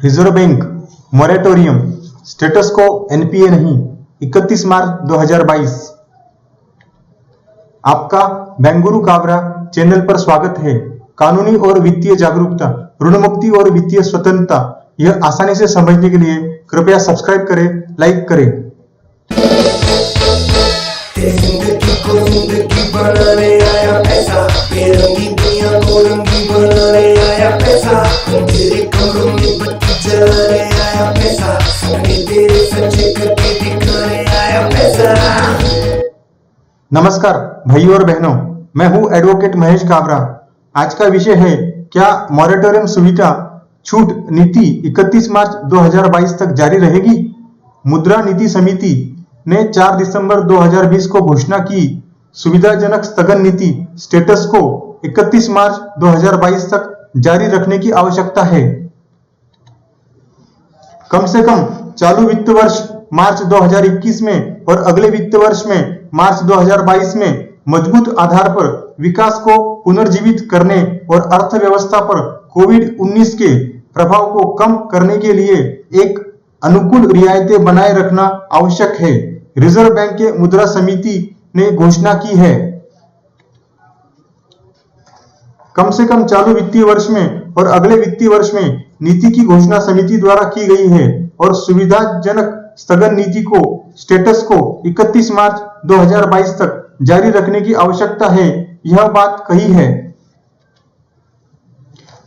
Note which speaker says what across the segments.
Speaker 1: Reserve bank moratorium status को NPA नहीं 31 मार्च 2022। आपका बेंगुरु काबरा चैनल पर स्वागत है। कानूनी और वित्तीय जागरूकता, ऋण मुक्ति और वित्तीय स्वतंत्रता यह आसानी से समझने के लिए कृपया सब्सक्राइब करें, लाइक करें।
Speaker 2: जिंदगी को जिंदगी बनाने आया पैसा, बेरंगी दुनिया को रंगी बनाने आया पैसा, तेरे कमरों में बत्ती जलाने आया पैसा, सपने तेरे सच्चे करके दिखाने आया पैसा।
Speaker 1: नमस्कार भाइयों और बहनों, मैं हूं एडवोकेट महेश काबरा। आज का विषय है, क्या मॉरेटोरियम सुविधा छूट नीति 31 मार्च 2022 तक जारी रहेगी। मुद्रा नीति समिति ने 4 दिसंबर 2020 को घोषणा की सुविधाजनक स्थगन नीति स्टेटस को 31 मार्च 2022 तक जारी रखने की आवश्यकता है। कम से कम चालू वित्त वर्ष मार्च 2021 में और अगले वित्त वर्ष में मार्च 2022 में मजबूत आधार पर विकास को पुनर्जीवित करने और अर्थव्यवस्था पर कोविड-19 के प्रभाव को कम करने के लिए एक अनुकूल रियायतें बनाए रखना आवश्यक है, रिजर्व बैंक के मुद्रा समिति ने घोषणा की है। कम से कम चालू वित्तीय वर्ष में और अगले वित्तीय वर्ष में नीति की घोषणा समिति द्वारा की गई है और सुविधाजनक स्थगन नीति को स्टेटस को 31 मार्च 2022 तक जारी रखने की आवश्यकता है, यह बात कही है।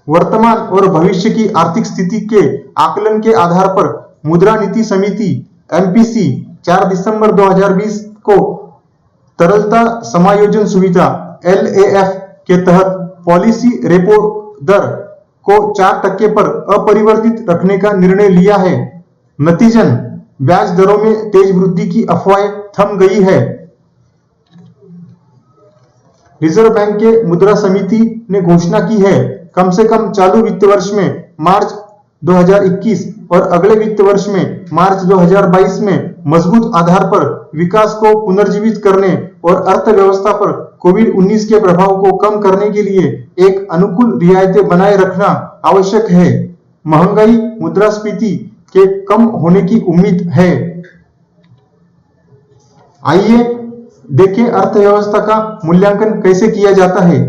Speaker 1: वर्तमान और भविष्य की आर्थिक स्थिति के आकलन के आधार पर मुद्रा नीति समिति एमपीसी 4 दिसंबर 2020 को तरलता समायोजन सुविधा एलएएफ के तहत पॉलिसी रेपो दर को 4% पर अपरिवर्तित रखने का निर्णय लिया है। नतीजन ब्याज दरों में तेज वृद्धि की अफवाहें थम गई है। रिजर्व बैंक के मुद्रा समिति ने घोषणा की है, कम से कम चालू वित्त वर्ष में मार्च 2021 और अगले वित्त वर्ष में मार्च 2022 में मजबूत आधार पर विकास को पुनर्जीवित करने और अर्थव्यवस्था पर कोविड-19 के प्रभाव को कम करने के लिए एक अनुकूल रियायतें बनाए रखना आवश्यक है। महंगाई मुद्रास्फीति के कम होने की उम्मीद है। आइए देखें अर्थव्यवस्था का मूल्यांकन कैसे किया जाता है।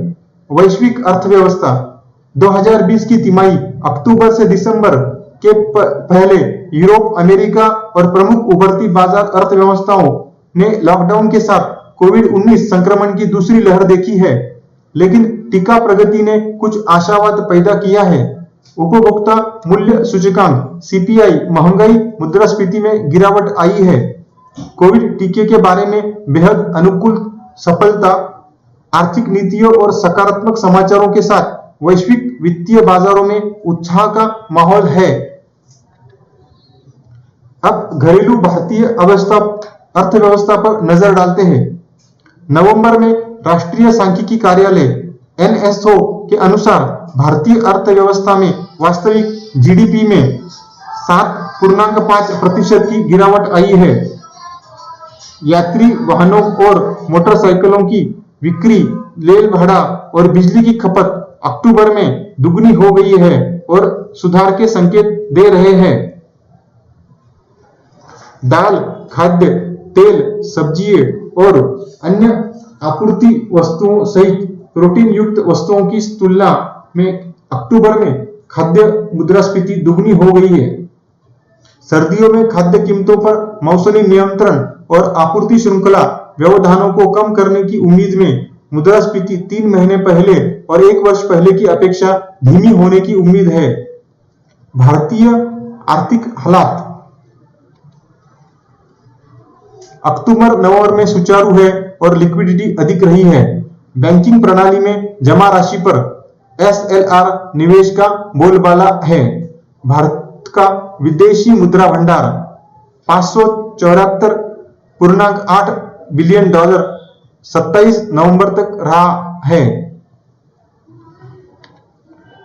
Speaker 1: वैश्विक अर्थव्यवस्था 2020 की तिमाही अक्टूबर से दिसंबर के पहले यूरोप, अमेरिका और प्रमुख उभरती बाजार अर्थव्यवस्थाओं ने लॉकडाउन के साथ कोविड-19 संक्रमण की दूसरी लहर देखी है, लेकिन टीका प्रगति ने कुछ आशावाद पैदा किया है। उपभोक्ता मूल्य सूचकांक सीपीआई महंगाई मुद्रास्फीति में गिरावट आई है। कोविड टीके के बारे में बेहद अनुकूल सफलता, आर्थिक नीतियों और सकारात्मक समाचारों के साथ वैश्विक वित्तीय बाजारों में उत्साह का माहौल है। अब घरेलू भारतीय अर्थव्यवस्था पर नजर डालते हैं। नवंबर में राष्ट्रीय सांख्यिकी कार्यालय एनएसओ के अनुसार भारतीय अर्थव्यवस्था में वास्तविक जीडीपी में 7.5% की गिरावट आई है। यात्री वाहनों और मोटरसाइकिलों की बिक्री, रेल भाड़ा और बिजली की खपत अक्टूबर में दुगनी हो गई है और सुधार के संकेत दे रहे हैं। दाल, खाद्य तेल, सब्जियां और अन्य आपूर्ति वस्तुओं सहित प्रोटीन युक्त वस्तुओं की तुलना में अक्टूबर में खाद्य मुद्रास्फीति दुगनी हो गई है। सर्दियों में खाद्य कीमतों पर मौसमी नियंत्रण और आपूर्ति श्रृंखला व्यवधानों को कम करने की उम्मीद में मुद्रास्फीति 3 महीने पहले और 1 वर्ष पहले की अपेक्षा धीमी होने की उम्मीद है। भारतीय आर्थिक हालात अक्टूबर नवंबर में सुचारू है और लिक्विडिटी अधिक रही है। बैंकिंग प्रणाली में जमा राशि पर एसएलआर निवेश का बोलबाला है। भारत का विदेशी मुद्रा भंडार 574.8 बिलियन डॉलर 27 नवंबर तक रहा है।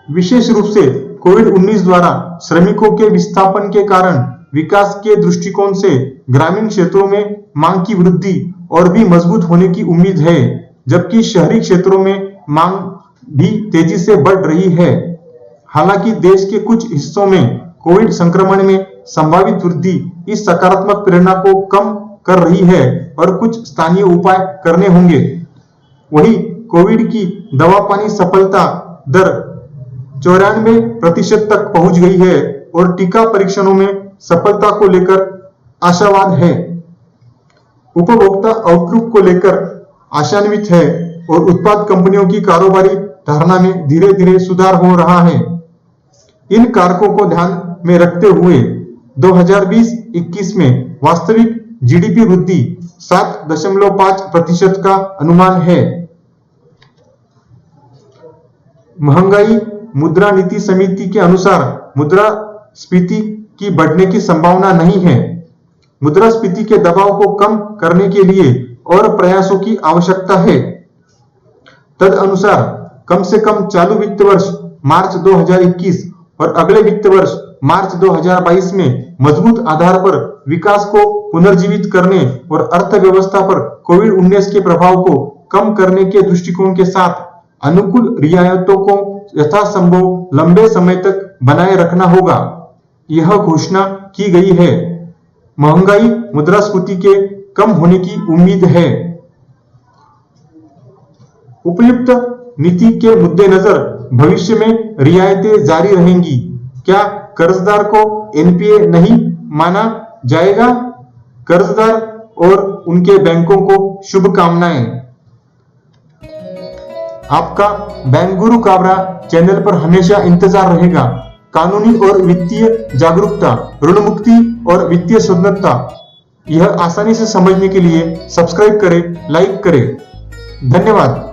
Speaker 1: विशेष रूप से कोविड-19 द्वारा श्रमिकों के विस्थापन के कारण विकास के दृष्टिकोण से ग्रामीण क्षेत्रों में मांग की वृद्धि और भी मजबूत होने की उम्मीद है, जबकि शहरी क्षेत्रों में मांग भी तेजी से बढ़ रही है। हालांकि देश के कुछ हिस्सों में कोविड संक्रमण में संभावित वृद्धि इस सकारात्मक प्रेरणा को कम कर रही है और कुछ स्थानीय उपाय करने होंगे। वही कोविड की दवा पानी सफलता दर 94% तक पहुंच गई है और टीका परीक्षणों में सफलता को लेकर आशावाद है। उपभोक्ता आउटलुक को लेकर आशान्वित है और उत्पाद कंपनियों की कारोबारी धारणा में धीरे धीरे सुधार हो रहा है। इन कारकों को ध्यान में रखते हुए 2020-21 में वास्तविक जीडीपी वृद्धि 7.5% का अनुमान है। महंगाई मुद्रा नीति समिति के अनुसार मुद्रास्फीति की बढ़ने की संभावना नहीं है। मुद्रास्फीति के दबाव को कम करने के लिए और प्रयासों की आवश्यकता है। तदनुसार कम से कम चालू वित्त वर्ष मार्च 2021 और अगले वित्त वर्ष मार्च 2022 में मजबूत आधार पर विकास को पुनर्जीवित करने और अर्थव्यवस्था पर कोविड-19 के प्रभाव को कम करने के दृष्टिकोण के साथ अनुकूल रियायतों को यथासंभव लंबे समय तक बनाए रखना होगा। यह घोषणा की गई है। महंगाई मुद्रास्फीति के कम होने की उम्मीद है। उपयुक्त नीति के मद्देनजर भविष्य में रियायतें जारी रहेंगी। क्या कर्जदार को एनपीए नहीं माना जाएगा? कर्जदार और उनके बैंकों को शुभकामनाएं। आपका बैंक गुरु काबरा चैनल पर हमेशा इंतजार रहेगा। कानूनी और वित्तीय जागरूकता, ऋण मुक्ति और वित्तीय स्वतंत्रता, यह आसानी से समझने के लिए सब्सक्राइब करें, लाइक करें। धन्यवाद।